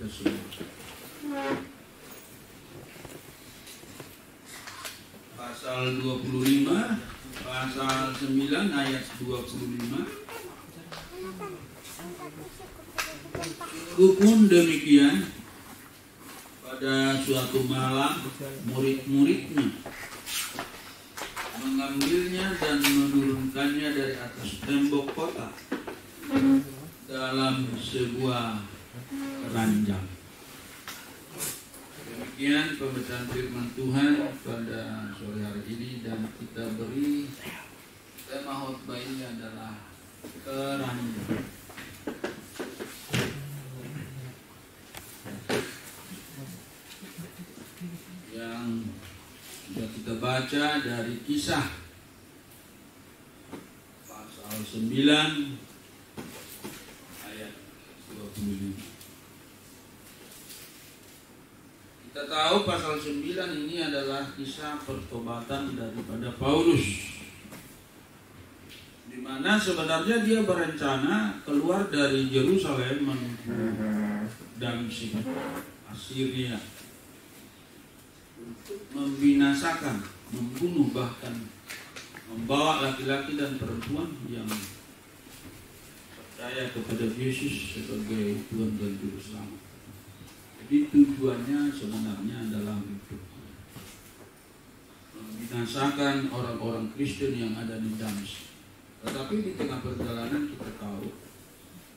kita semua. Pasal 25, pasal 9 ayat 25. Pun demikian, pada suatu malam murid-muridnya mengambilnya dan menurunkannya dari atas tembok kota dalam sebuah ranjang. Demikian pembacaan firman Tuhan pada sore hari ini, dan kita beri tema khotbah ini adalah keranjang. Yang sudah kita baca dari Kisah pasal 9 ayat 25. Kita tahu pasal 9 ini adalah kisah pertobatan daripada Paulus, di mana sebenarnya dia berencana keluar dari Yerusalem menuju Damsyik, Assyria, untuk membinasakan, membunuh, bahkan membawa laki-laki dan perempuan yang percaya kepada Yesus sebagai Tuhan dan Juru Selamat. Jadi tujuannya sebenarnya adalah untuk membinasakan orang-orang Kristen yang ada di Damsyik. Tetapi di tengah perjalanan kita tahu,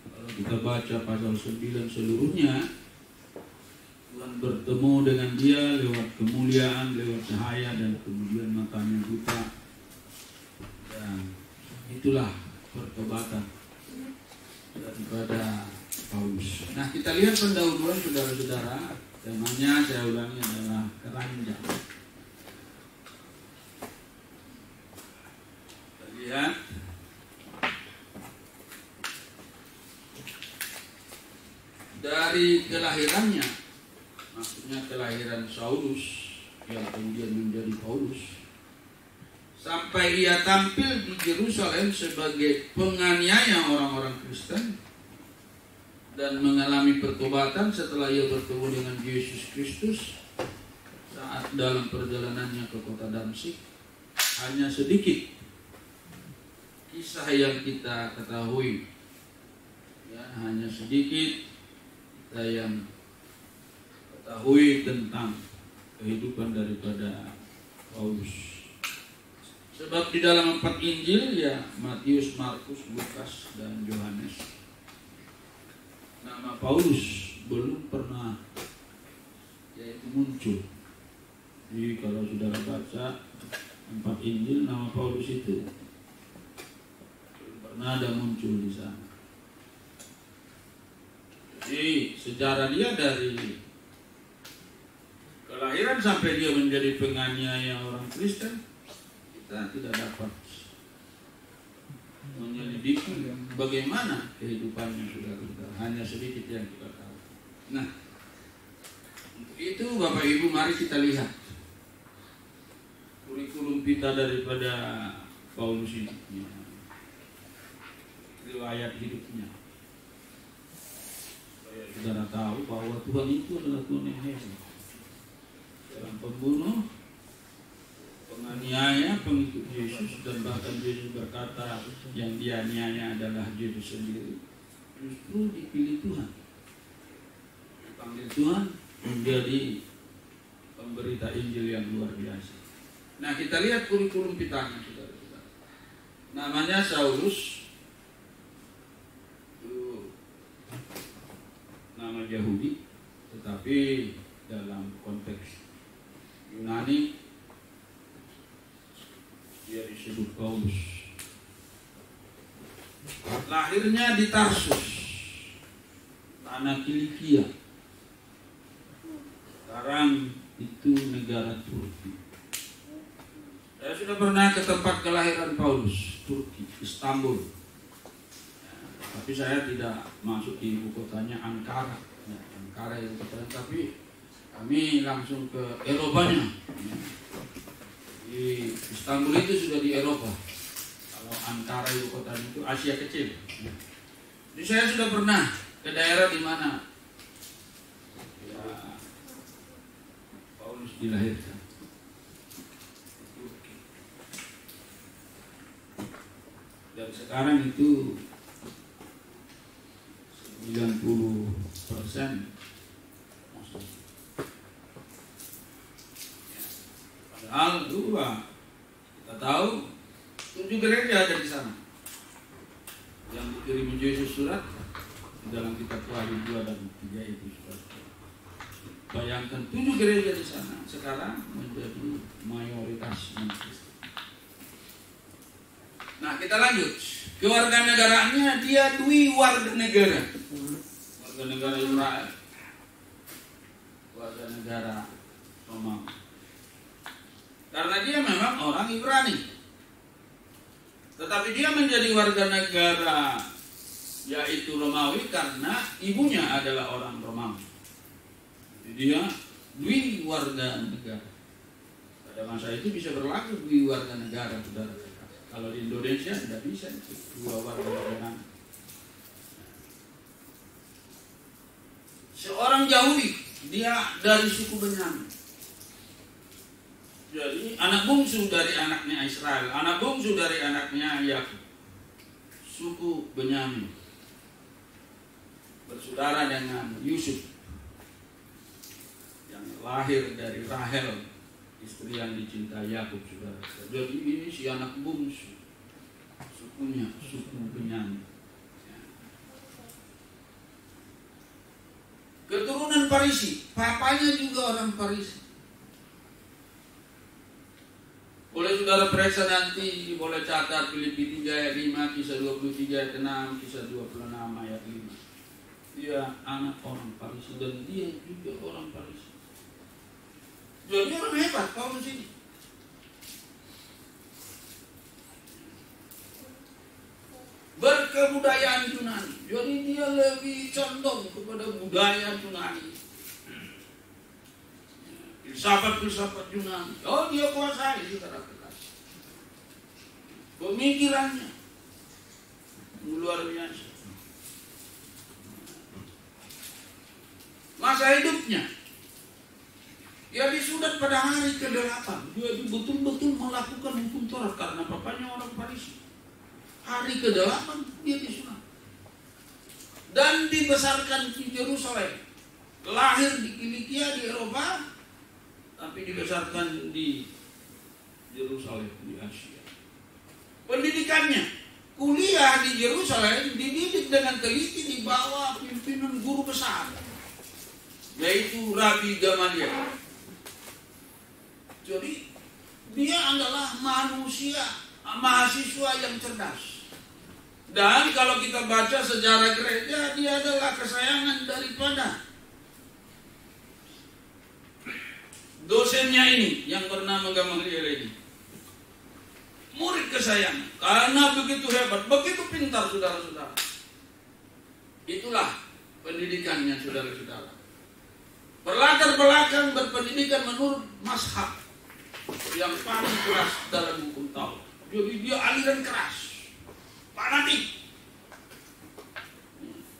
kalau kita baca pasal 9 seluruhnya, Tuhan bertemu dengan dia lewat kemuliaan, lewat cahaya, dan kemudian matanya buta. Dan itulah pertobatan daripada Paulus. Nah, kita lihat pendahuluan saudara-saudara. Temanya saya ulangi adalah keranjang. Kita lihat dari kelahirannya, maksudnya kelahiran Saulus yang kemudian menjadi Paulus, sampai ia tampil di Yerusalem sebagai penganiaya orang-orang Kristen dan mengalami pertobatan setelah ia bertemu dengan Yesus Kristus saat dalam perjalanannya ke kota Damsyik. Hanya sedikit kisah yang kita ketahui, ya, hanya sedikit kita yang ketahui tentang kehidupan daripada Paulus. Sebab di dalam 4 Injil, ya, Matius, Markus, Lukas, dan Yohanes, nama Paulus belum pernah yaitu muncul. Jadi kalau saudara baca 4 Injil, nama Paulus itu belum pernah ada muncul di sana. Jadi sejarah dia dari kelahiran sampai dia menjadi penganiaya orang Kristen, kita tidak dapat menyelidiki bagaimana kehidupannya, saudara-saudara. Hanya sedikit yang kita tahu. Nah, untuk itu Bapak Ibu, mari kita lihat kurikulum kita daripada Paulus ini, riwayat hidupnya, supaya saudara tahu bahwa Tuhan itu adalah Tuhan yang hebat. Seorang pembunuh, penganiaya, pengikut Yesus, dan bahkan Yesus berkata yang dianiaya adalah Yesus sendiri, justru dipilih Tuhan, dipanggil Tuhan menjadi pemberita Injil yang luar biasa. Nah, kita lihat kurikulum kitanya, saudara-saudara. Namanya Saulus, itu nama Yahudi, tetapi dalam konteks Yunani dia disebut Paulus. Lahirnya di Tarsus, tanah Kilikia. Sekarang itu negara Turki. Saya sudah pernah ke tempat kelahiran Paulus, Turki, Istanbul. Tapi saya tidak masuk di ibu kotanya Ankara. Ankara ibu kotanya, tapi kami langsung ke Eropanya. Di Istanbul itu sudah di Eropa. Kalau Ankara ibu kotanya itu Asia Kecil. Jadi saya sudah pernah ke daerah di mana dilahirkan. Dan sekarang itu 90%. Padahal dulu kita tahu 7 gereja ada di sana yang dikirim Yesus surat di dalam kitab Wahyu 2 dan 3 itu. Bayangkan 7 gereja di sana sekarang menjadi mayoritas umat Kristen. Nah, kita lanjut. Kewarganegaraannya dia dui warga negara. Warga negara Israel. Warga negara Romawi. Karena dia memang orang Ibrani. Tetapi dia menjadi warga negara yaitu Romawi karena ibunya adalah orang Romawi. Jadi dia dui warga negara. Pada masa itu bisa berlaku dui warga negara, saudara. Kalau di Indonesia tidak bisa itu, 2 warga negara. Seorang Yahudi, dia dari suku Benyamin. Jadi anak bungsu dari anaknya Israel, anak bungsu dari anaknya Yakub. Suku Benyamin. Bersaudara dengan Yusuf yang lahir dari Rahel, istri yang dicintai Yakub, saudara. Jadi ini si anak bungsu, sukunya, suku Benyamin. Keturunan Farisi, papanya juga orang Farisi. Boleh saudara periksa nanti, boleh catat Filipi 3 ayat 5, Kisah 23 ayat 6, Kisah 26 ayat 5. Dia anak orang Farisi dan dia juga orang Farisi. Jadi orang hebat Paulus ini. Berkebudayaan Yunani. Jadi dia lebih condong kepada budaya Yunani. Filsafat Yunani. Oh, dia kuasai saudara. Pemikirannya luar biasa. Masa hidupnya dia disunat pada hari ke-8. Dia betul-betul melakukan hukum Taurat karena papanya orang Farisi. Hari ke-8 dia disunat. Dan dibesarkan di Yerusalem. Lahir di Kilikia di Eropa, tapi dibesarkan di Yerusalem di Asia. Pendidikannya, kuliah di Yerusalem, dididik dengan teliti di bawah pimpinan guru besar, yaitu Rabi Gamaliel. Jadi dia adalah mahasiswa yang cerdas. Dan kalau kita baca sejarah gereja, dia adalah kesayangan daripada dosennya ini yang bernama Gamaliel ini. Murid kesayangan, karena begitu hebat, begitu pintar saudara-saudara. Itulah pendidikannya saudara-saudara. Berlatar belakang berpendidikan menurut mazhab yang paling keras dalam hukum Taurat. Jadi dia aliran keras, fanatik.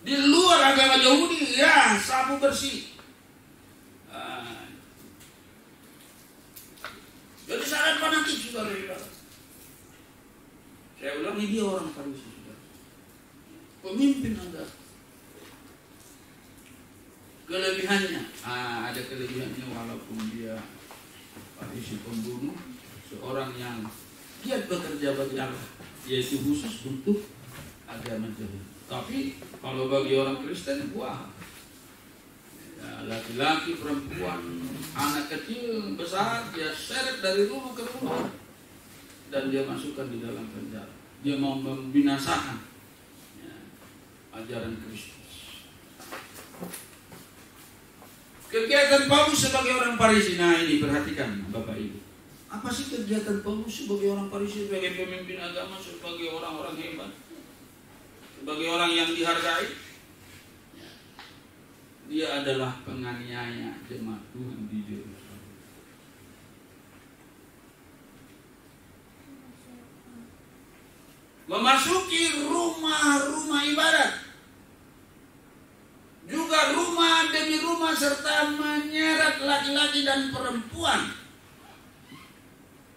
Di luar agama Yahudi, ya sabu bersih. Jadi sangat fanatik saudara-saudara. Saya ulang, ini dia orang Farisi, saudara. Pemimpin agama. Kelebihannya, ada kelebihannya walaupun dia Farisi pembunuh, seorang yang giat bekerja bagi Allah, yaitu khusus untuk agama Yahudi. Tapi kalau bagi orang Kristen, wah, ya, laki-laki, perempuan, anak kecil, besar, dia seret dari rumah ke rumah. Dan dia masukkan di dalam penjara. Dia mau membinasakan ajaran Kristus. Kegiatan Paulus sebagai orang Farisi. Nah ini perhatikan Bapak Ibu. Apa sih kegiatan Paulus sebagai orang Farisi, sebagai pemimpin agama, sebagai orang-orang hebat, sebagai orang yang dihargai? Dia adalah penganiaya jemaat Tuhan di Yerusalem. Memasuki rumah-rumah ibadat, juga rumah demi rumah, serta menyeret menyeret laki-laki dan perempuan,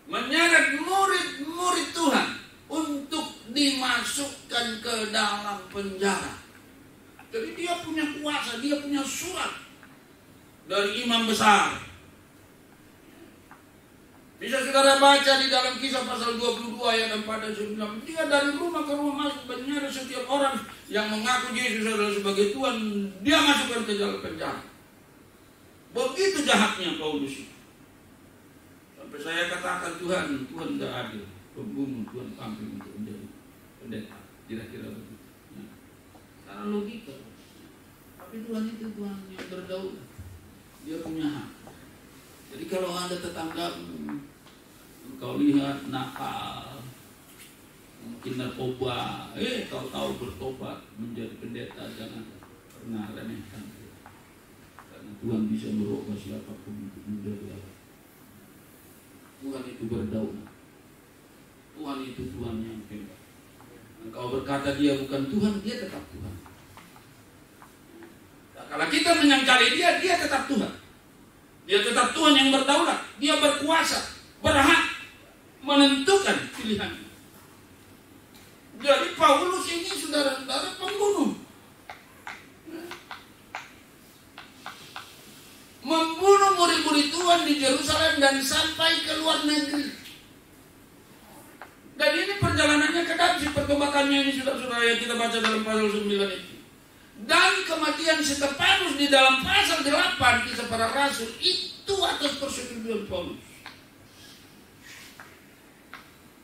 menyeret murid-murid Tuhan untuk dimasukkan ke dalam penjara. Jadi dia punya kuasa, dia punya surat dari imam besar. Bisa saudara baca di dalam Kisah pasal 22 ayat 4 dan 9. Dia dari rumah ke rumah masuk menyeret setiap orang yang mengaku Yesus adalah sebagai Tuhan, dia masukkan ke dalam penjara. Begitu jahatnya Paulus itu. Sampai saya katakan Tuhan tidak adil, pembunuh Tuhan panggil untuk menjadi pendeta. Kira-kira begitu. Nah, secara logika. Tapi Tuhan itu Tuhan yang berdaulat. Dia punya hak. Jadi kalau ada tetanggamu, kau lihat nakal, mungkin narkoba, kau tahu bertobat menjadi pendeta, jangan pernah remehkan. Karena Tuhan bisa merubah siapapun untuk menjadi Allah. Tuhan itu berdaulat. Tuhan itu Tuhan yang hebat. Engkau berkata dia bukan Tuhan, dia tetap Tuhan. Nah, kalau kita menyangkali dia tetap Tuhan. Dia tetap Tuhan yang berdaulat. Dia berkuasa, berhak menentukan pilihannya. Jadi Paulus ini saudara-saudara pembunuh. Membunuh murid-murid Tuhan di Yerusalem dan sampai ke luar negeri. Dan ini perjalanannya ke Damsyik, pertobatannya ini saudara-saudara yang kita baca dalam pasal 9 itu. Dan kematian Stefanus di dalam pasal 8 Kisah Para Rasul itu atas persetujuan Paulus.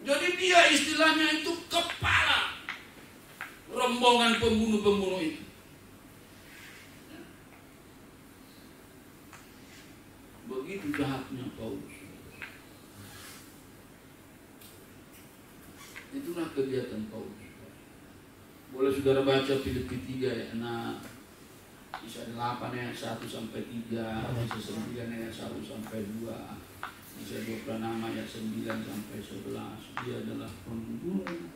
Jadi dia istilahnya itu kepala rombongan pembunuh-pembunuh itu. Begitu jahatnya Paulus. Itulah kegiatan Paulus. Boleh saudara baca Filipi 3 ayat 6, Kisah 8 ayat 1 sampai 3, Kisah 9 ayat 1 sampai 2, Kisah 26 ayat 9 sampai 11. Dia adalah pembunuh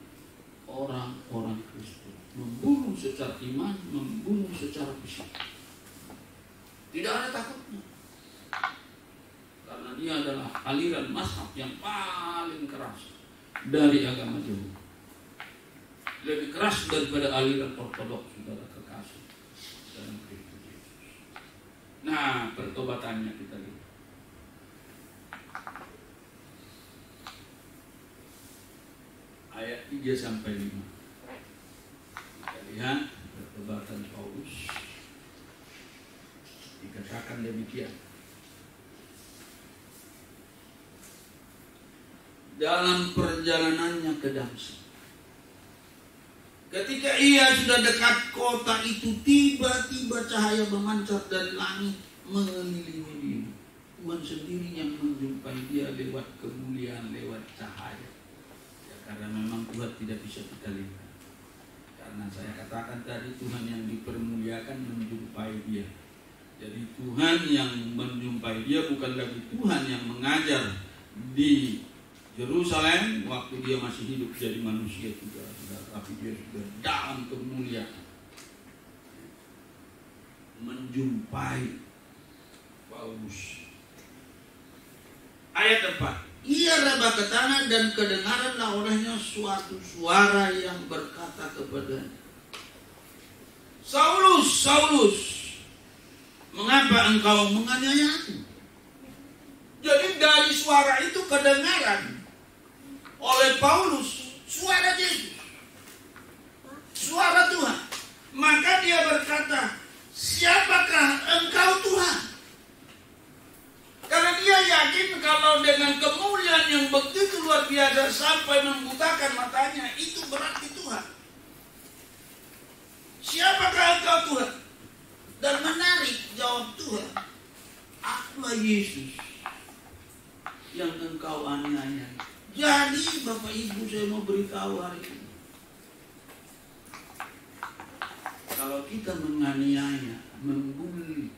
orang-orang Kristen. Membunuh secara iman, membunuh secara fisik. Tidak ada takutnya. Karena dia adalah aliran mazhab yang paling keras dari agama Yahudi. Lebih keras daripada aliran ortodoks, saudara kekasih dalam Kristus Yesus. Nah, pertobatannya kita lihat. Ayat 3 sampai 5. Kita lihat pertobatan Paulus. Dikatakan demikian. Dalam perjalanannya ke Damsyik, ketika ia sudah dekat kota itu, tiba-tiba cahaya memancar dari langit mengelilingi dia. Tuhan sendiri yang menjumpai dia lewat kemuliaan, lewat cahaya. Ya, karena memang Tuhan tidak bisa kita lihat. Karena saya katakan tadi Tuhan yang dipermuliakan menjumpai dia. Jadi Tuhan yang menjumpai dia bukan lagi Tuhan yang mengajar di Yerusalem waktu dia masih hidup jadi manusia juga, tapi dia sudah dalam kemuliaan menjumpai Paulus. Ayat 4. Ia rebah ke tanah dan kedengaranlah olehnya suatu suara yang berkata kepadanya, Saulus, Saulus, mengapa engkau menganiaya aku? Jadi dari suara itu kedengaran oleh Paulus suara Yesus, suara Tuhan. Maka dia berkata, siapakah engkau Tuhan? Karena dia yakin kalau dengan kemuliaan yang begitu luar biasa sampai membutakan matanya, itu berarti Tuhan. Siapakah engkau Tuhan? Dan menarik jawab Tuhan, akulah Yesus yang engkau aniaya. Jadi Bapak Ibu, saya mau beritahu hari ini, kalau kita menganiaya, membuli,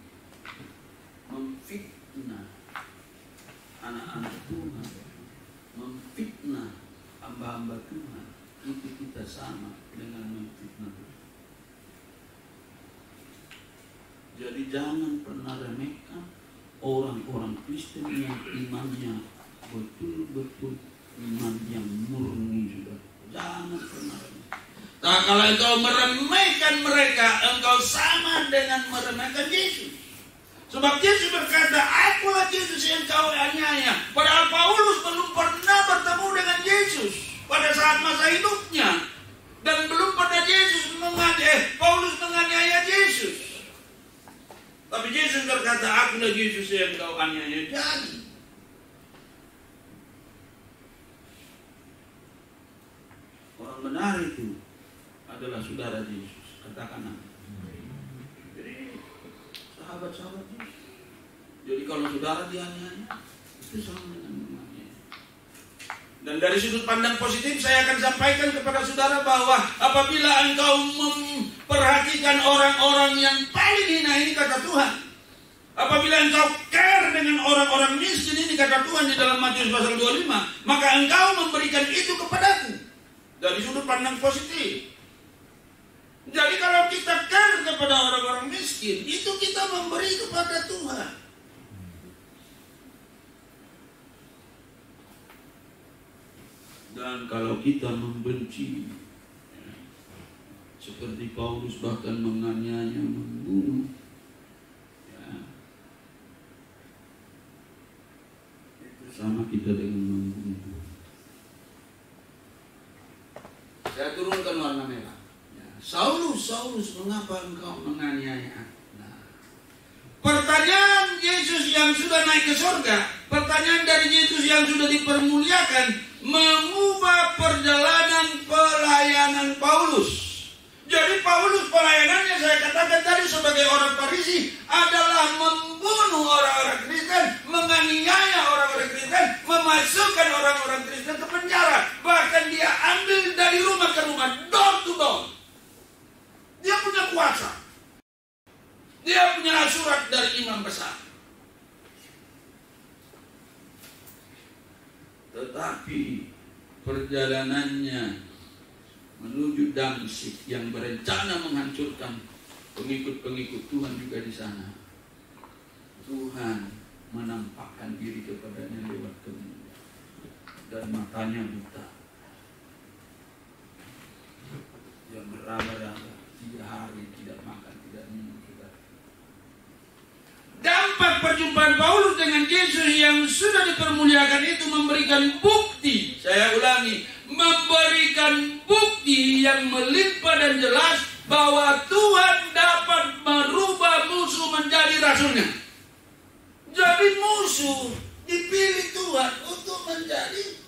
memfitnah anak-anak Tuhan, memfitnah hamba-hamba Tuhan, itu kita sama dengan memfitnah Tuhan. Jadi jangan pernah remehkan orang-orang Kristen yang imannya betul-betul iman yang murni juga. Jangan pernah. Nah, kalau engkau meremehkan mereka, engkau sama dengan meremehkan Yesus. Sebab Yesus berkata, akulah Yesus yang kau aniaya. Padahal Paulus belum pernah bertemu dengan Yesus pada saat masa hidupnya. Dan belum pernah Paulus menganiaya Yesus. Tapi Yesus berkata, akulah Yesus yang kau aniaya. Jadi orang benar itu adalah saudara Yesus. Katakan amin. Jadi sahabat-sahabat Yesus. Jadi kalau saudara dianiaya, itu sama dengan menganiaya. Dan dari sudut pandang positif saya akan sampaikan kepada saudara bahwa apabila engkau memperhatikan orang-orang yang paling hina, ini kata Tuhan. Apabila engkau care dengan orang-orang miskin, ini kata Tuhan di dalam Matius pasal 25, maka engkau memberikan itu kepadaku. Dari sudut pandang positif. Jadi kalau kita care kepada orang-orang miskin, itu kita memberi kepada Tuhan. Dan kalau kita membenci, seperti Paulus bahkan menganiaya, membunuh, ya, itu sama kita dengan membunuh. Saya turunkan warna merah. Ya. Saulus, mengapa engkau menganiaya? Nah, pertanyaan Yesus yang sudah naik ke surga, pertanyaan dari Yesus yang sudah dipermuliakan, mengubah perjalanan pelayanan Paulus. Jadi Paulus pelayanannya, saya katakan tadi sebagai orang Farisi, adalah membunuh orang-orang Kristen, menganiaya orang-orang Kristen, memasukkan orang-orang Kristen ke penjara. Bahkan dia ambil dari rumah ke rumah, door to door. Dia punya kuasa. Dia punya surat dari imam besar. Tetapi perjalanannya menuju Damsyik yang berencana menghancurkan pengikut-pengikut Tuhan juga di sana, Tuhan menampakkan diri kepadanya lewat kemuliaan dan matanya buta. Yang meraba-raba 3 hari tidak makan, tidak minum. Dampak perjumpaan Paulus dengan Yesus yang sudah dipermuliakan itu memberikan bukti, saya ulangi, memberikan bukti yang melimpah dan jelas bahwa Tuhan dapat merubah musuh menjadi rasulnya. Jadi musuh dipilih Tuhan untuk menjadi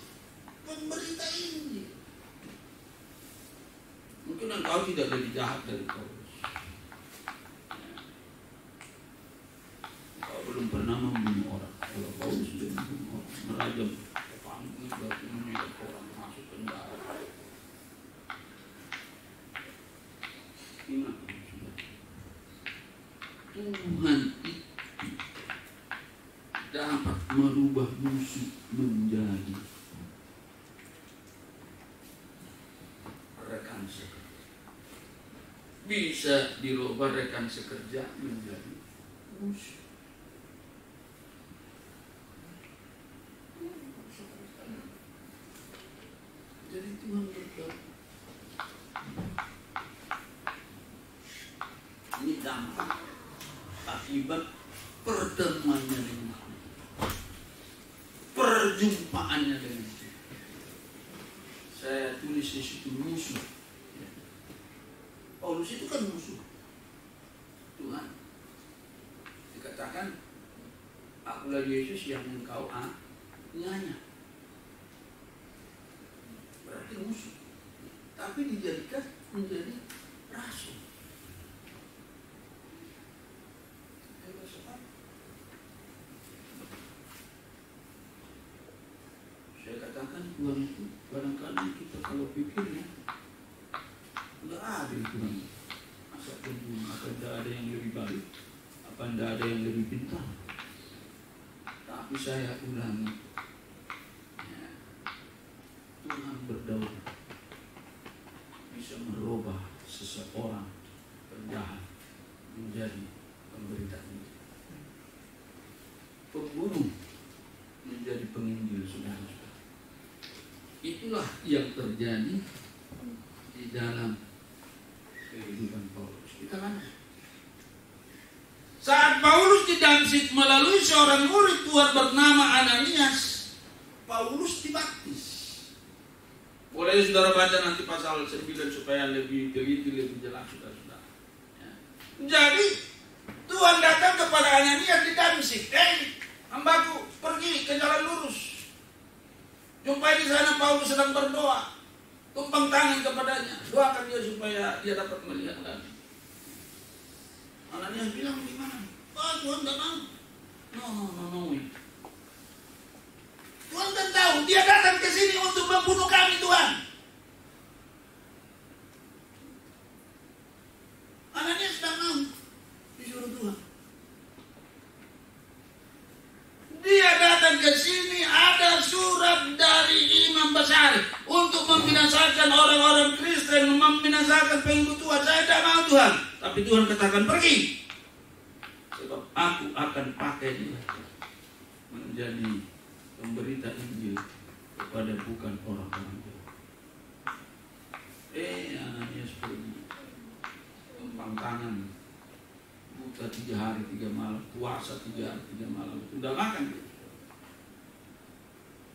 pemberita Injil. Mungkin engkau tidak lebih jahat dari Paulus. Belum pernah membunuh orang. Kalau Paulus sudah membunuh orang, merajam panggung, batu menyeret orang masuk penjara. Ingat, Tuhan itu dapat merubah musuh menjadi rekan sekerja. Bisa dirubah rekan sekerja menjadi musuh. Jadi Tuhan berkata, ini dampak akibat pertemuannya dengan aku, perjumpaannya dengan Tuhan. Saya tulis di situ musuh. Paulus itu kan musuh Tuhan. Dikatakan, akulah Yesus yang engkau aniaya. Berarti musuh, tapi dijadikan menjadi rasul. Saya katakan Tuhan itu barangkali kita kalau pikirnya nggak adil Tuhan. Masa Tuhan, apa tidak ada yang lebih baik? Apa tidak ada yang lebih pintar? Tapi saya ulangi, Tuhan berdaulat bisa merubah seseorang penjahat menjadi pemberita Injil. Itulah yang terjadi di dalam kehidupan Paulus. Kita kan saat Paulus di Damsyik melalui seorang murid Tuhan bernama Ananias, Paulus dibaptis. Boleh saudara baca nanti pasal 9 supaya lebih teliti, lebih jelas saudara-saudara. Ya. Jadi Tuhan datang kepada Ananias di Damsyik. Hambaku, pergi ke jalan lurus. Jumpai di sana Paulus sedang berdoa. Tumpang tangan kepadanya, doakan dia supaya dia dapat melihat lagi. Ananias bilang, gimana? Tuhan tidak mau. No. Tuhan kan tahu, dia datang ke sini untuk membunuh kami, Tuhan. Ananias tidak mau disuruh Tuhan. Dia datang ke sini, ada surat dari imam besar untuk membinasakan orang-orang Kristen, membinasakan pengikut Tuhan. Saya tidak mau, Tuhan. Tapi Tuhan katakan pergi. Sebab aku akan pakai dia menjadi pemberita Injil kepada bukan orang-orang Jawa. Ananias pergi. Tumpang tangan. Buka 3 hari 3 malam, puasa 3 hari 3 malam, sudah makan.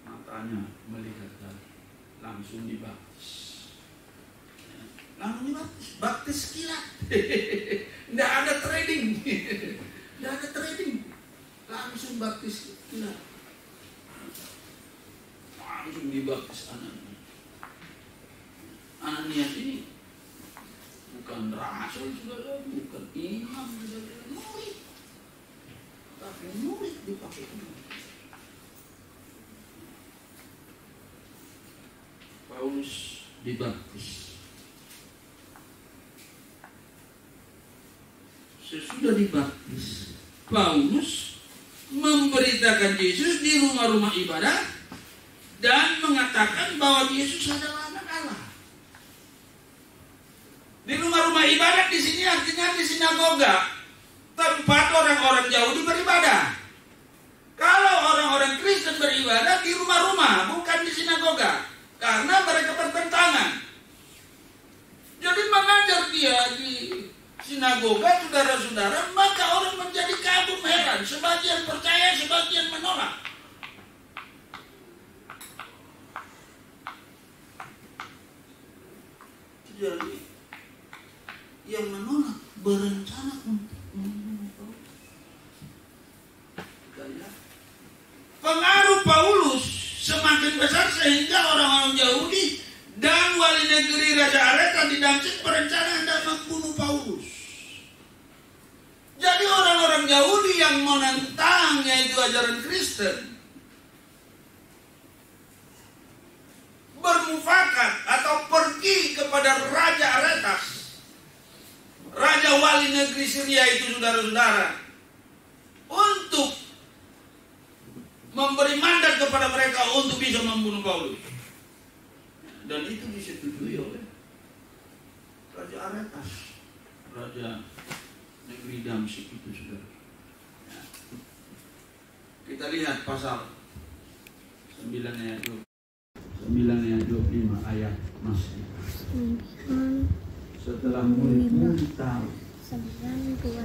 Matanya melihat lagi, langsung dibaptis. Baptis kilat. Tidak ada trading. Langsung baptis kilat. Langsung dibaptis Ananias. Ananias ini bukan rasul, bukan imam, murid. Tapi murid dipakai Tuhan. Paulus dibaptis. Sesudah dibaptis, Paulus memberitakan Yesus di rumah-rumah ibadah dan mengatakan bahwa Yesus adalah anak Allah. Di rumah-rumah ibadah di sini artinya di sinagoga, tempat orang-orang Yahudi beribadah. Kalau orang-orang Kristen beribadah di rumah-rumah, bukan di sinagoga, karena mereka bertentangan. Jadi mengajar dia di sinagoga, saudara-saudara, maka orang menjadi kagum heran. Sebagian percaya, sebagian menolak. Jadi yang menolak berencana untuk membunuh Paulus. Pengaruh Paulus semakin besar sehingga orang-orang Yahudi dan wali negeri Raja Aretas di Damsyik berencana hendak membunuh Paulus. Jadi orang-orang Yahudi yang menentang yaitu ajaran Kristen bermufakat atau pergi kepada Raja Aretas, Raja wali negeri Syria itu, saudara-saudara, untuk memberi mandat kepada mereka untuk bisa membunuh Paulus. Dan itu disetujui oleh Raja Aretas, Raja negeri Damsyik itu, saudara. Kita lihat pasal 9 ayat 25 ayat masih. Setelah murid-murid tahu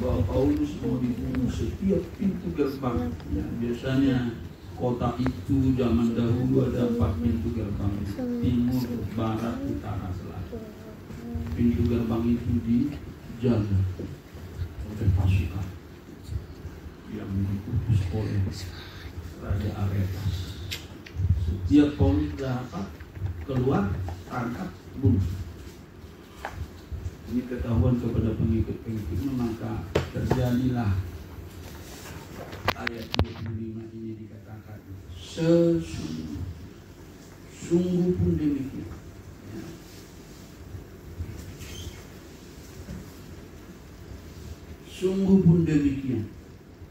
bahwa Paulus mau dibunuh setiap pintu gerbang. Ya, biasanya kota itu zaman dahulu ada 4 pintu gerbang, timur, barat, utara, selatan. Pintu gerbang itu dijaga oleh pasukan yang diutus oleh Raja Aretas. Setiap Paulus dapat keluar, tangkap, bunuh. Ini ketahuan kepada pengikut-pengikutnya, maka terjadilah ayat 25 ini dikatakan sungguh pun demikian. Ya. Sungguh pun demikian.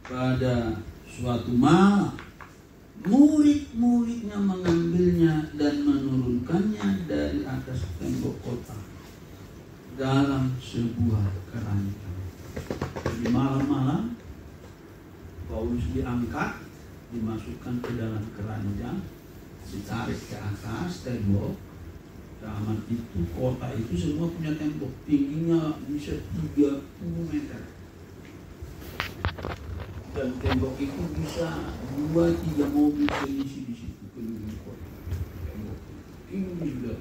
Pada suatu malam murid-muridnya mengambilnya dan menurunkannya dari atas tembok kota dalam sebuah keranjang. Jadi malam-malam Paulus diangkat, dimasukkan ke dalam keranjang, ditarik ke atas tembok. Zaman itu kota itu semua punya tembok, tingginya bisa 30 meter. Dan tembok itu bisa 2-3 mobil terisi di situ keliling kota. Tembok tinggi sudah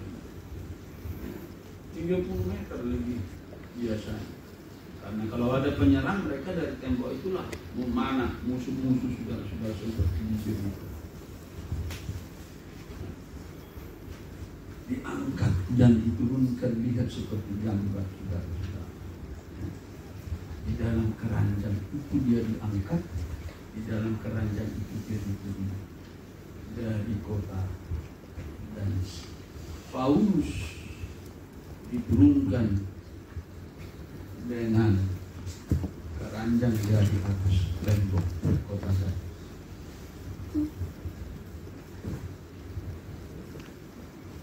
30 meter lebih biasanya. Karena kalau ada penyerang mereka dari tembok itulah memanah musuh-musuh sudah seperti di sini. Diangkat dan diturunkan, lihat seperti gambar saudara-saudara. Di dalam keranjang itu dia diangkat, di dalam keranjang itu dia diturunkan dari kota Damaskus. Paulus diturunkan dengan keranjang dari atas tembok kota Damaskus.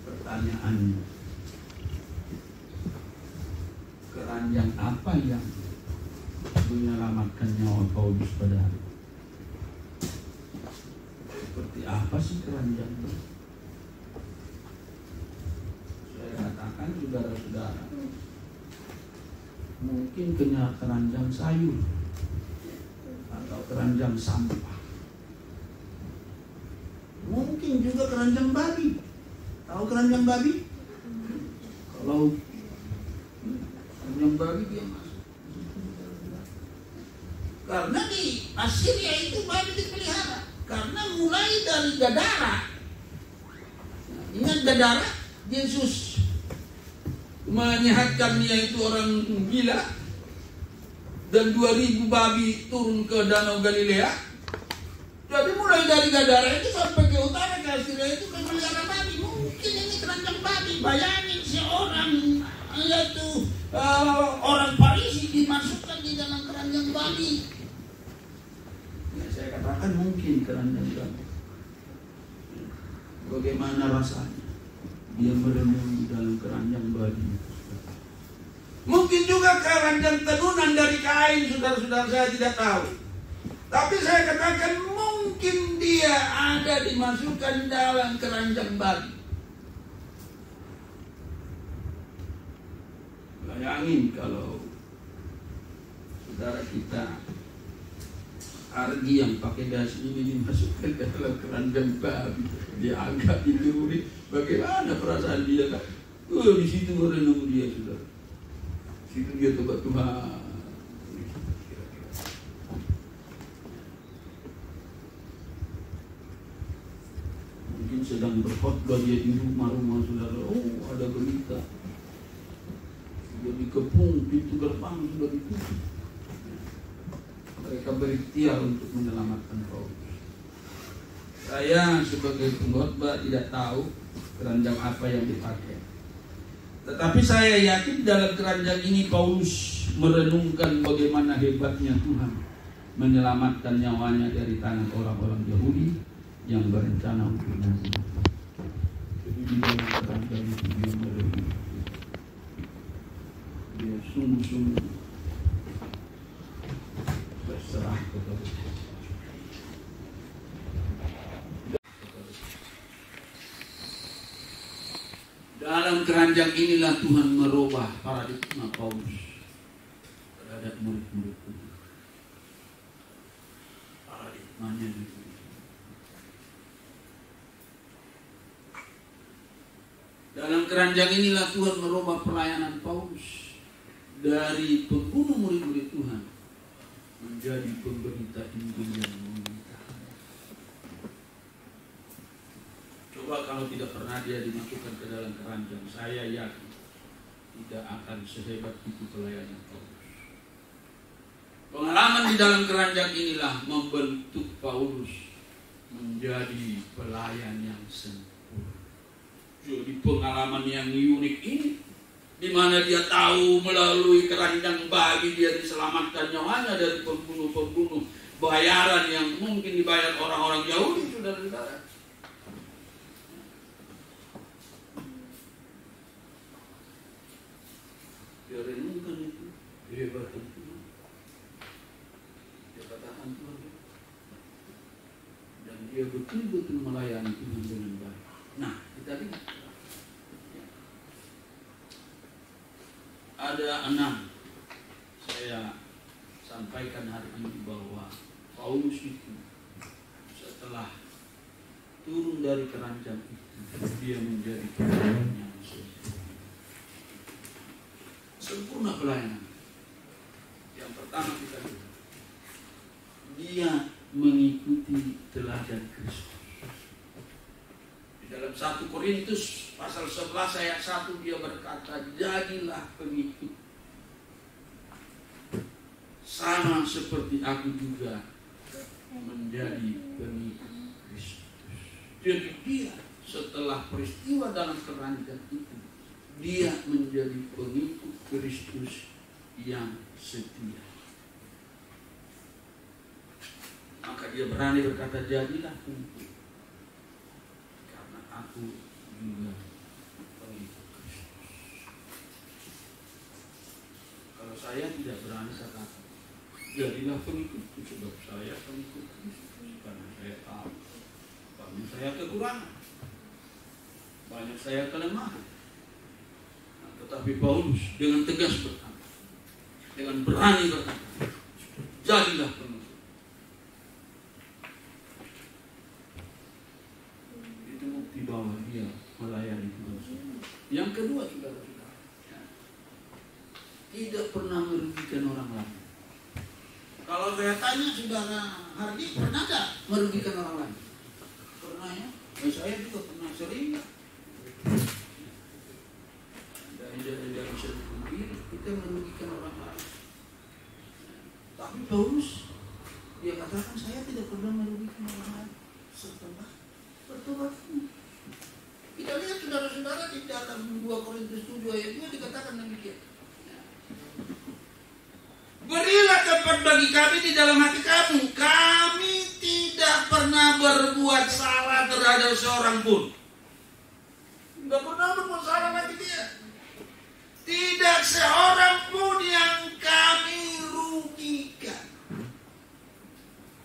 Pertanyaannya, keranjang apa yang menyelamatkan nyawa Paulus pada hari itu? Seperti apa sih keranjang itu? Saya katakan saudara-saudara, mungkin kena keranjang sayur atau keranjang sampah, mungkin juga keranjang babi. Tahu keranjang babi? Kalau keranjang babi dia masuk. Karena di Assyria itu babi dipelihara. Karena mulai dari Gadara. Ingat Gadara? Yesus menyehatkan dia itu orang gila. Dan 2000 babi turun ke Danau Galilea. Jadi mulai dari Gadara itu sampai ke utara ke Assyria itu kan pelihara babi. Mungkin ini keranjang babi. Bayangin seorang yaitu orang Parisi dimasukkan di dalam keranjang babi. Ya, saya katakan mungkin keranjang babi. Bagaimana rasanya dia merenung di dalam keranjang babi? Mungkin juga keranjang tenunan dari kain, saudara-saudara, saya tidak tahu. Tapi saya katakan mungkin dia ada dimasukkan dalam keranjang babi. Bayangin kalau saudara kita Argi yang pakai dasi ini dimasukkan ke dalam keranjang babi, dia agak dicuri, bagaimana perasaan dia kan? Di situ merenung dia, saudara. Di situ dia tobat Tuhan. Mungkin sedang berkhotbah dia di rumah-rumah saudara. Oh, ada berita. Dia dikepung, pintu gerbang sudah ditutup. Mereka berikhtiar untuk menyelamatkan Paulus. Saya sebagai pengkhotbah tidak tahu keranjang apa yang dipakai. Tetapi saya yakin dalam keranjang ini Paulus merenungkan bagaimana hebatnya Tuhan menyelamatkan nyawanya dari tangan orang-orang Yahudi yang berencana untuk membunuh. Jadi di dalam keranjang itu dia merenung. Dia sungguh-sungguh berserah kepada Tuhan. Dalam keranjang inilah Tuhan merubah paradigma Paulus terhadap murid-murid Tuhan. Paradigmanya itu. Dalam keranjang inilah Tuhan merubah pelayanan Paulus dari pembunuh murid-murid Tuhan menjadi pemberita Injil yang memberitakan. Coba kalau tidak pernah dia dimasukkan ke dalam keranjang, saya yakin tidak akan sehebat itu pelayanan Paulus. Pengalaman di dalam keranjang inilah membentuk Paulus menjadi pelayan yang sempurna. Jadi pengalaman yang unik ini, di mana dia tahu melalui keranjang babi dia diselamatkan nyawanya dari pembunuh-pembunuh bayaran yang mungkin dibayar orang-orang Yahudi, saudara-saudara. Dia renungkan itu, kehebatan Tuhan. Dia katakan Tuhan, dan dan dia betul-betul melayani Tuhan dengan baik. Nah, kita lihat ada 6 saya sampaikan hari ini bahwa Paulus itu setelah turun dari keranjang itu dia menjadi pelayan yang sempurna pelayanan. Yang pertama kita lihat dia mengikuti teladan Kristus. Di dalam 1 Korintus pasal 11 ayat 1 dia berkata, jadilah pengikut sama seperti aku juga menjadi pengikut Kristus. Jadi dia setelah peristiwa dalam keranjang itu, dia menjadi pengikut Kristus yang setia. Maka dia berani berkata, jadilah pengikut, karena aku juga pengikut Kristus. Kalau saya tidak berani katakan, jadilah pengikutku, sebab saya pengikut Kristus, karena saya tahu banyak saya kekurangan, banyak saya kelemahan. Nah, tetapi Paulus dengan tegas berkata, dengan berani berkata, jadilah pengikut. Itu bukti bahwa dia melayani Tuhan. Yang kedua, saudara-saudara, tidak pernah merugikan orang lain. Kalau saya tanya saudara Hardi, pernah gak merugikan orang lain? Pernah ya? Saya juga pernah sering. Dan tidak bisa dipungkiri kita merugikan orang lain. Tapi Paulus dia katakan, saya tidak pernah merugikan orang lain setelah bertobat. Kita lihat saudara-saudara di dalam 2 Korintus 7 ayat 2 dikatakan demikian. Berilah tempat bagi kami di dalam hati kamu. Kami tidak pernah berbuat salah terhadap seorang pun. Tidak pernah berbuat salah lagi dia. Tidak seorang pun yang kami rugikan.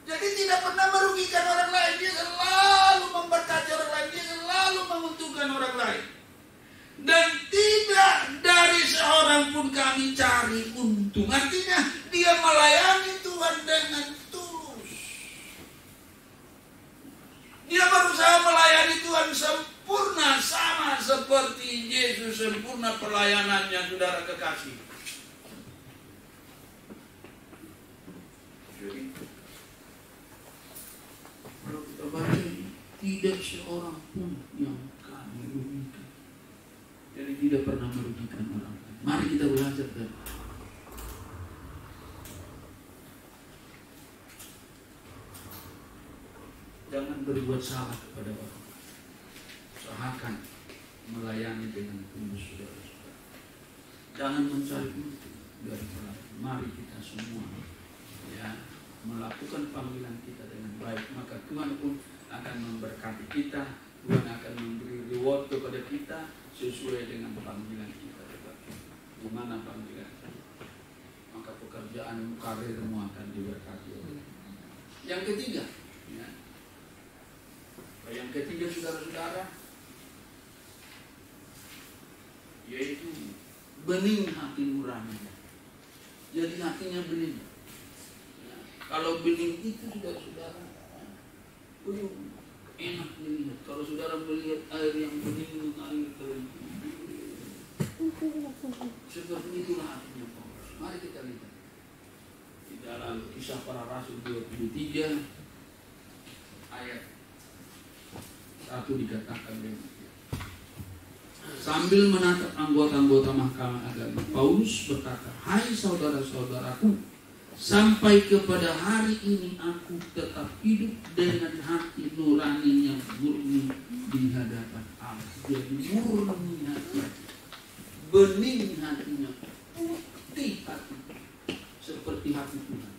Jadi tidak pernah merugikan orang lain. Dia selalu memberkati orang lain. Dia selalu menguntungkan orang lain. Dan tidak dari seorang pun kami cari untung. Artinya dia melayani Tuhan dengan tulus. Dia berusaha melayani Tuhan sempurna, sama seperti Yesus sempurna pelayanannya, saudara kekasih. Jadi kalau kita baca ini, tidak seorang pun yang kami rugikan. Jadi tidak pernah merugikan orang. Mari kita belajar dari jangan berbuat salah kepada orang. Usahakan melayani dengan tulus, saudara-saudara. Jangan mencari untung dari orang. Mari kita semua melakukan panggilan kita dengan baik, maka Tuhan pun akan memberkati kita. Tuhan akan memberi reward kepada kita sesuai dengan panggilan kita. Di mana panggilan, maka pekerjaan karirmu akan diberkati. Yang ketiga, saudara-saudara, yaitu bening hati nurani. Jadi hatinya bening. Kalau bening itu saudara-saudara, enak dilihat. Kalau saudara melihat air yang bening mengalir dari seperti itulah hatinya Paulus. Mari kita lihat di dalam Kisah Para Rasul 23 ayat 1 dikatakan demikian. Sambil menatap anggota-anggota Mahkamah Agama, Paulus berkata, hai saudara-saudaraku, sampai kepada hari ini aku tetap hidup dengan hati nurani yang murni di hadapan Allah. Jadi murni hati, bening hatinya, putih hati, seperti hati Tuhan.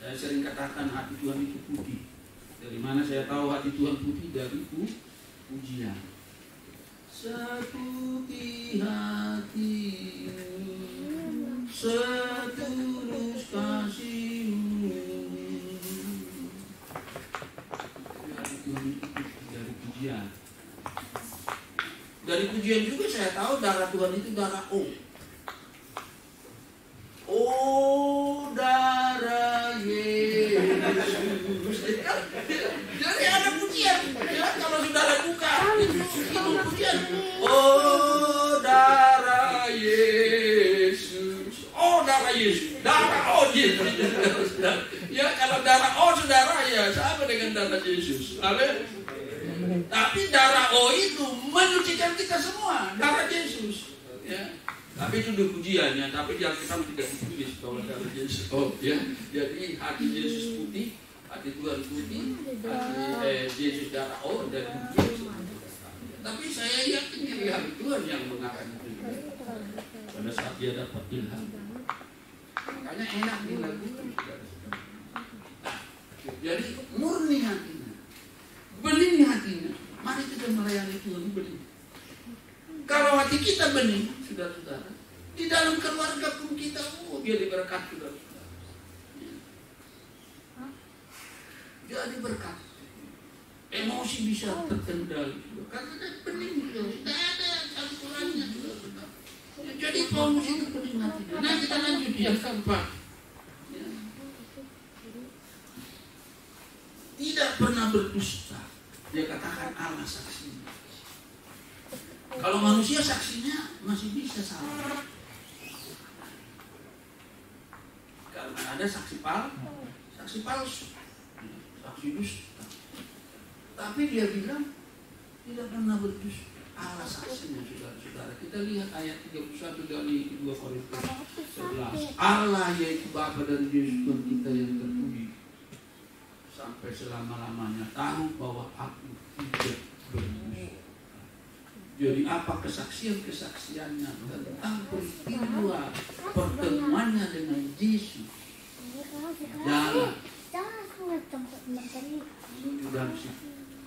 Saya sering katakan hati Tuhan itu putih. Dari mana saya tahu hati Tuhan putih? Dari pujian. Seputih hatimu, setulus kasihmu. pujian. Dari pujian juga saya tahu darah Tuhan itu darah O. Oh, darah Yesus. Jadi ada pujian. Ya, kalau saudara buka itu pujian. Oh, darah Yesus. Oh, darah Yesus. Darah O Yesus. Ya, kalau darah O saudara ya sama dengan darah Yesus. Amin. Tapi darah O itu menyucikan kita semua. Darah Yesus. Ya. Tapi itu pujiannya, tapi di Alkitab tidak ditulis bahwa darah Yesus. Oh ya, jadi hati Yesus putih, hati Tuhan putih, hati Yesus darah O dan Yesus. Tapi saya yakin diri hati Tuhan yang mengangkat itu pada saat dia dapat ilham. Makanya enak di lagu itu. Jadi murni hatinya, bening hatinya. Mari kita melayani Tuhan bening. Kalau hati kita bening, saudara-saudara, di dalam keluarga pun kita, dia diberkati, saudara-saudara. Jadi berkat. Emosi bisa terkendali. Karena bening, tidak ada campurannya, saudara-saudara. Jadi Paulus itu bening hatinya. Nah, kita lanjut yang keempat. Ya. Tidak pernah berdusta. Dia katakan Allah saksinya. Kalau manusia saksinya masih bisa salah. Karena ada saksi palsu, saksi dusta. Tapi dia bilang tidak pernah berdusta. Allah saksinya, saudara-saudara. Kita lihat ayat 31 dari 2 Korintus 11. Allah yaitu Bapa dan Yesus Tuhan kita yang terpuji sampai selama-lamanya tahu bahwa aku tidak berdusta. Jadi apa kesaksian-kesaksiannya tentang peristiwa pertemuannya dengan Yesus dalam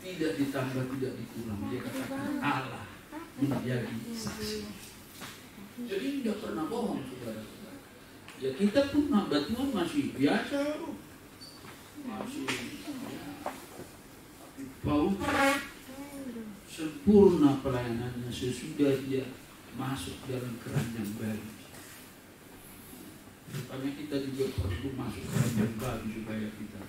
tidak ditambah tidak dikurang. Dia katakan Allah menjadi saksi. Jadi tidak pernah bohong, saudara-saudara. Ya kita pun hamba Tuhan masih biasa, masih ya. Tapi Paulus sempurna pelayanannya sesudah dia masuk dalam keranjang baru. Makanya kita juga perlu masuk keranjang baru supaya kita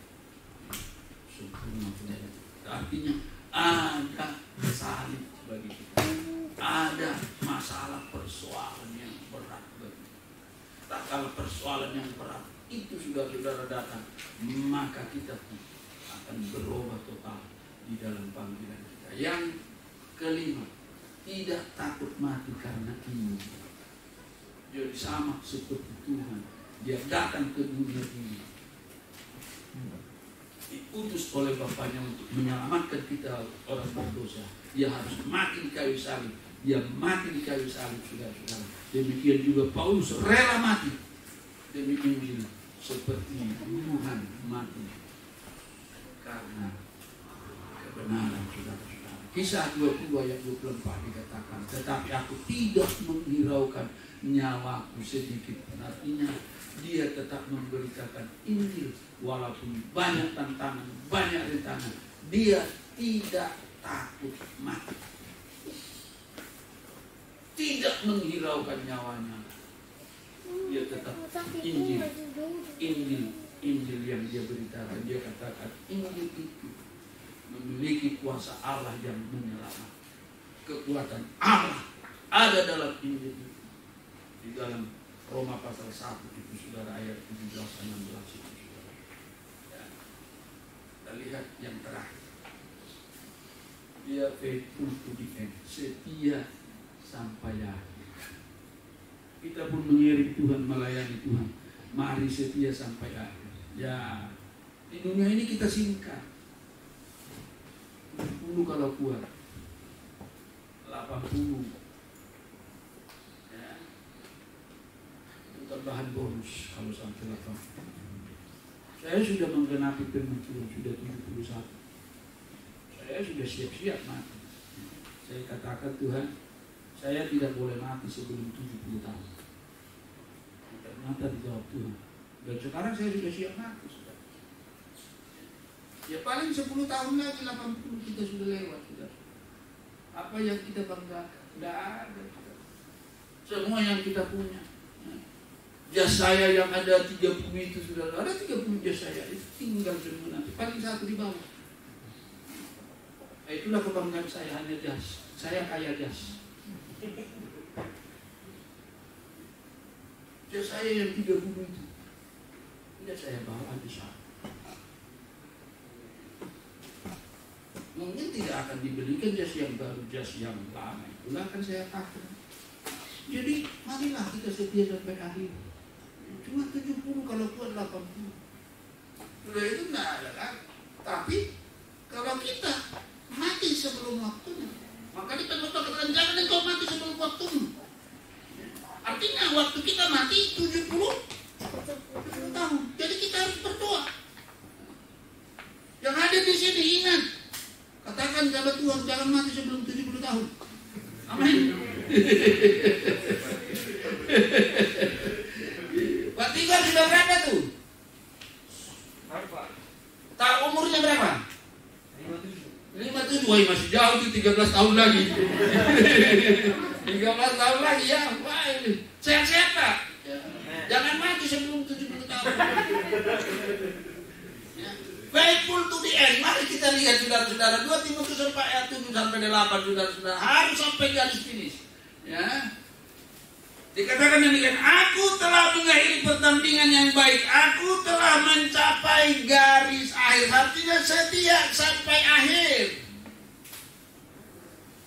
sempurna pelayanan. Artinya ada salib bagi kita, ada masalah persoalan yang berat bagi kita. Tak kalau persoalan yang berat itu saudara-saudara datang, maka kita pun akan berubah total di dalam panggilan kita. Yang kelima, tidak takut mati karena iman. Jadi sama seperti Tuhan, dia datang ke dunia ini, diutus oleh Bapaknya untuk menyelamatkan kita orang berdosa. Dia harus mati di kayu salib. Dia mati di kayu salib, saudara-saudara. Demikian juga Paulus rela mati demi Injil, seperti Tuhan mati karena kebenaran, saudara. Kisah 20 ayat 24 dikatakan, tetapi aku tidak menghiraukan nyawaku sedikit. Artinya dia tetap memberitakan Injil walaupun banyak tantangan, banyak rintangan. Dia tidak takut mati, tidak menghiraukan nyawanya. Dia tetap Injil yang dia beritakan. Dia katakan Injil itu memiliki kuasa Allah yang menyelamatkan. Kekuatan Allah ada dalam Injil itu. Di dalam Roma pasal 1 itu, saudara, ayat 17-16 itu, saudara. Ya. Kita lihat yang terakhir. Dia faithful to the end, setia sampai akhir. Kita pun mengiring Tuhan, melayani Tuhan. Mari setia sampai akhir. Ya, di dunia ini kita singkat. 70 kalau kuat, 80 ya, tambahan bonus kalau sampai 80. Saya sudah menggenapi firman Tuhan, sudah 71. Saya sudah siap-siap mati. Saya katakan, Tuhan, saya tidak boleh mati sebelum 70 tahun. Ternyata dijawab Tuhan. Dan sekarang saya sudah siap mati, sudah. Ya paling 10 tahun lagi 80 kita sudah lewat, sudah. Apa yang kita banggakan? Tidak ada. Semua yang kita punya. Jas saya yang ada 30 itu sudah ada 30 jas saya itu tinggal semua nanti paling satu di bawah. Itulah kebanggaan saya, hanya jas. Saya kaya jas. Jas saya yang 30 itu tidak saya bawa di sana. Mungkin tidak akan dibelikan jas yang baru, jas yang lama. Itulah akan saya pakai. Jadi marilah kita setia sampai akhir. Cuma 70 kalau kuat 80. Sudah itu tidak ada kan. Tapi kalau kita mati sebelum waktunya, maka kita katakan jangan engkau mati sebelum waktumu. Artinya waktu kita mati 70 tahun. Jadi kita harus berdoa. Yang ada di sini ingat, katakan kalau Tuhan jangan mati sebelum 70 tahun. Amin. Pak Tigor sudah berapa tuh? Tak umurnya berapa? 57. Wah, masih jauh tuh, 13 tahun lagi. 13 tahun lagi ya. Wah, sehat-sehat Pak. Jangan mati sebelum 70 tahun. Faithful to the end. Mari kita lihat saudara-saudara 2 Timotius 4 ayat 7 sampai 8 saudara-saudara harus sampai garis finish. Ya. Dikatakan demikian, aku telah mengakhiri pertandingan yang baik, aku telah mencapai garis akhir. Artinya setia sampai akhir.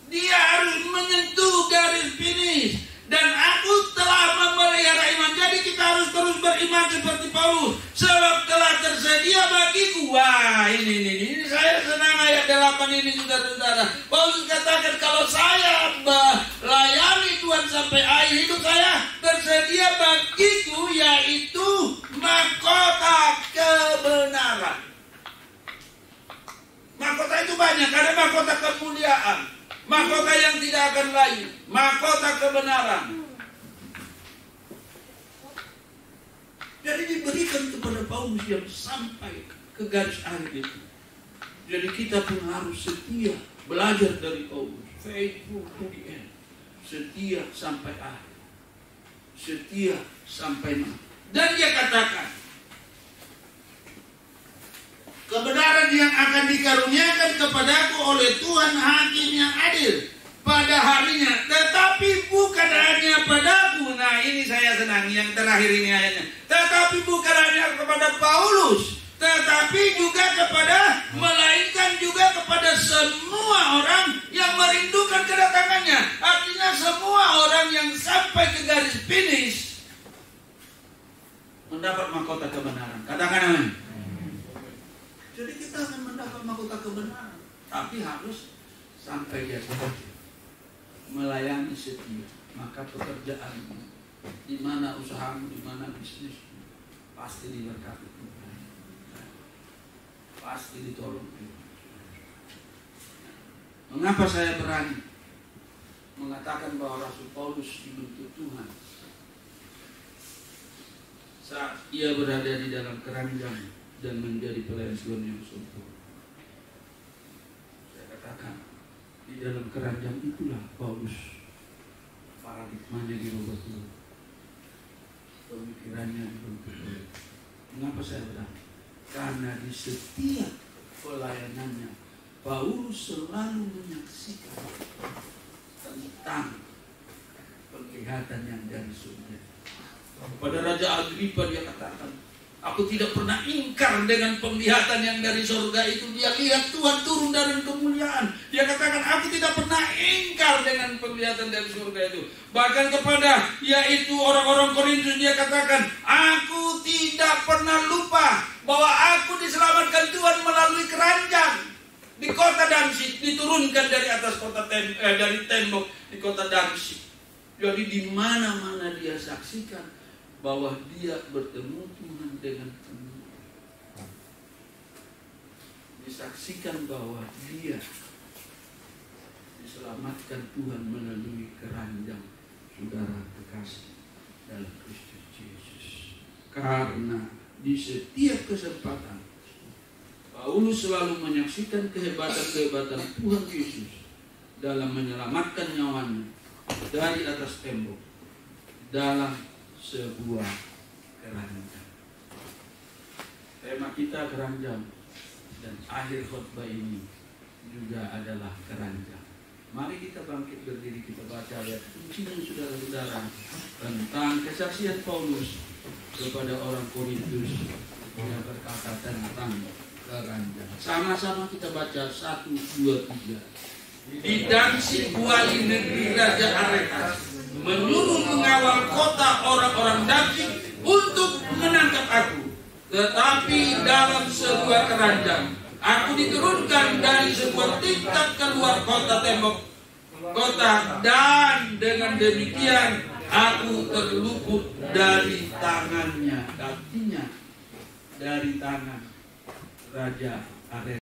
Dia harus menyentuh garis finish. Dan aku telah memelihara iman. Jadi kita harus terus beriman seperti Paulus. Sebab telah tersedia bagiku. Wah, ini saya senang ayat 8 ini saudara-saudara. Paulus katakan kalau saya melayani Tuhan sampai akhir hidup saya, tersedia bagiku yaitu mahkota kebenaran. Mahkota itu banyak. Ada mahkota kemuliaan, mahkota yang tidak akan layu, mahkota kebenaran. Jadi diberikan kepada Paulus yang sampai ke garis akhir itu. Jadi kita pun harus setia belajar dari Paulus. Faithful to the end. Setia sampai akhir. Setia sampai mati. Dan dia katakan, kebenaran yang akan dikaruniakan kepadaku oleh Tuhan Hakim yang adil pada harinya, tetapi bukan hanya padaku. Nah, ini saya senang yang terakhir ini ayatnya. Tetapi bukan hanya kepada Paulus, tetapi juga kepada, melainkan juga kepada semua orang yang merindukan kedatangannya. Artinya semua orang yang sampai ke garis finish mendapat mahkota kebenaran. Katakan amin. Jadi kita akan mendapat mahkota kebenaran, tapi harus sampai dia melayani setia. Maka pekerjaanmu, di mana usahamu, di mana bisnismu, pasti diberkati Tuhan, pasti ditolong Tuhan. Mengapa saya berani mengatakan bahwa Rasul Paulus dibentuk Tuhan saat ia berada di dalam keranjang dan menjadi pelayan Tuhan yang sempurna? Saya katakan, di dalam keranjang itulah Paulus paradigmanya dirubah Tuhan, pemikirannya dibentuk Tuhan. Mengapa saya berani? Karena di setiap pelayanannya Paulus selalu menyaksikan tentang penglihatan yang dari surga. Pada Raja Agripa dia katakan, aku tidak pernah ingkar dengan penglihatan yang dari surga itu. Dia lihat Tuhan turun dari kemuliaan. Dia katakan, aku tidak pernah ingkar dengan penglihatan dari surga itu. Bahkan kepada yaitu orang-orang Korintus dia katakan, aku tidak pernah lupa bahwa aku diselamatkan Tuhan melalui keranjang di kota Damsyik, diturunkan dari atas dari tembok di kota Damsyik. Jadi di mana-mana dia saksikan bahwa dia bertemu Tuhan dengan penuh. Disaksikan bahwa dia diselamatkan Tuhan melalui keranjang saudara kekasih dalam Kristus Yesus. Karena di setiap kesempatan Paulus selalu menyaksikan kehebatan-kehebatan Tuhan Yesus dalam menyelamatkan nyawanya dari atas tembok dalam sebuah keranjang. Tema kita keranjang, dan akhir khotbah ini juga adalah keranjang. Mari kita bangkit berdiri, kita baca ayat kuncinya saudara-saudara tentang kesaksian Paulus kepada orang Korintus yang berkata tentang keranjang. Sama-sama kita baca 1, 2, 3. Di Damsyik wali negeri Raja Aretas menyuruh mengawal kota orang-orang Damsyik untuk menangkap aku. Tetapi dalam sebuah keranjang aku diturunkan dari sebuah tingkat keluar kota tembok kota, dan dengan demikian aku terluput dari tangannya. Artinya dari tangan Raja Aretas.